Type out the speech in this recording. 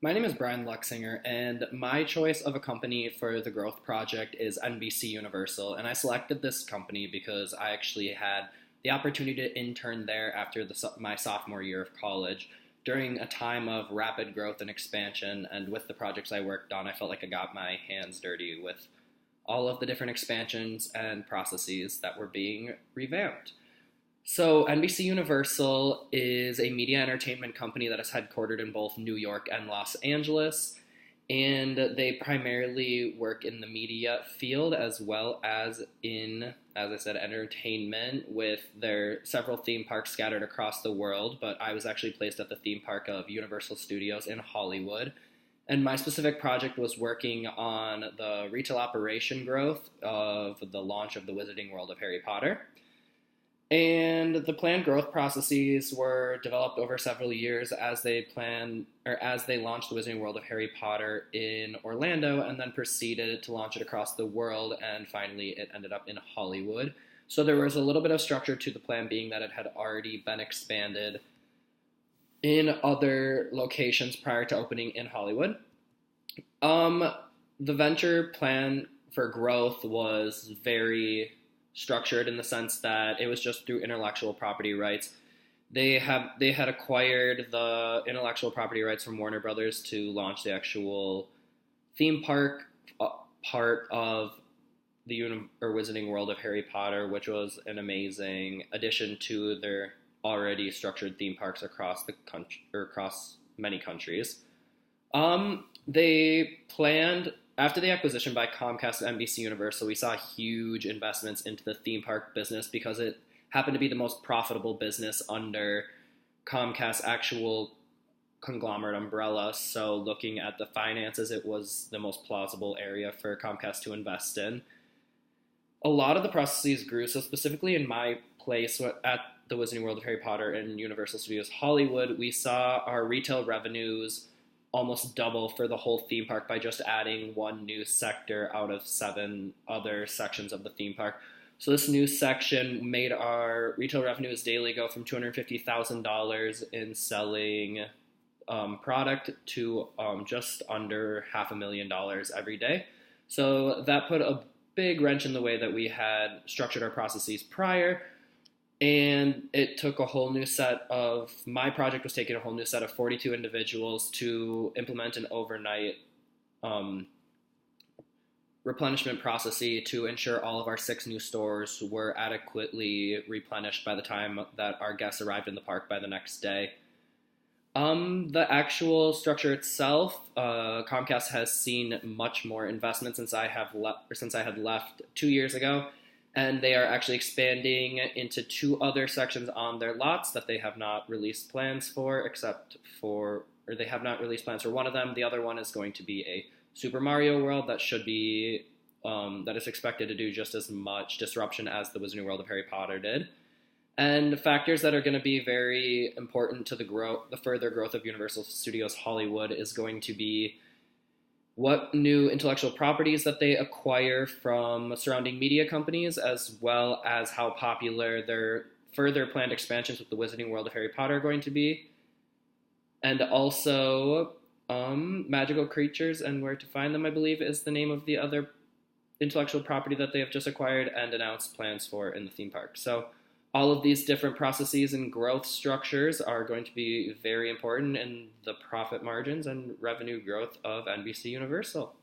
My name is Brian Lucksinger, and my choice of a company for the growth project is NBCUniversal. And I selected this company because I actually had the opportunity to intern there after my sophomore year of college during a time of rapid growth and expansion. And with the projects I worked on, I felt like I got my hands dirty with all of the different expansions and processes that were being revamped. So, NBC Universal is a media entertainment company that is headquartered in both New York and Los Angeles, and they primarily work in the media field as well as in, as I said, entertainment with their several theme parks scattered across the world. But I was actually placed at the theme park of Universal Studios in Hollywood, and my specific project was working on the retail operation growth of the launch of the Wizarding World of Harry Potter. And the planned growth processes were developed over several years as they launched the Wizarding World of Harry Potter in Orlando and then proceeded to launch it across the world, and finally it ended up in Hollywood. So there was a little bit of structure to the plan, being that it had already been expanded in other locations prior to opening in Hollywood. The venture plan for growth was very structured in the sense that it was just through intellectual property rights. They had acquired the intellectual property rights from Warner Brothers to launch the actual theme park part of the Wizarding World of Harry Potter, which was an amazing addition to their already structured theme parks across the country or across many countries. They planned After the acquisition by Comcast of NBC Universal, we saw huge investments into the theme park business because it happened to be the most profitable business under Comcast's actual conglomerate umbrella. So looking at the finances, it was the most plausible area for Comcast to invest in. A lot of the processes grew, so specifically in my place at the Wizarding World of Harry Potter and Universal Studios Hollywood, we saw our retail revenues almost double for the whole theme park by just adding one new sector out of 7 other sections of the theme park. So this new section made our retail revenues daily go from $250,000 in selling product to just under $500,000 every day. So that put a big wrench in the way that we had structured our processes prior. And it took my project was taking a whole new set of 42 individuals to implement an overnight replenishment process to ensure all of our 6 new stores were adequately replenished by the time that our guests arrived in the park by the next day. The actual structure itself, Comcast has seen much more investment since I had left 2 years ago. And they are actually expanding into 2 other sections on their lots that they have not released plans for, they have not released plans for one of them. The other one is going to be a Super Mario World that that is expected to do just as much disruption as the Wizarding World of Harry Potter did. And factors that are going to be very important to the further growth of Universal Studios Hollywood is going to be what new intellectual properties that they acquire from surrounding media companies, as well as how popular their further planned expansions with the Wizarding World of Harry Potter are going to be, and also magical creatures and where to find them, I believe, is the name of the other intellectual property that they have just acquired and announced plans for in the theme park. So all of these different processes and growth structures are going to be very important in the profit margins and revenue growth of NBC Universal.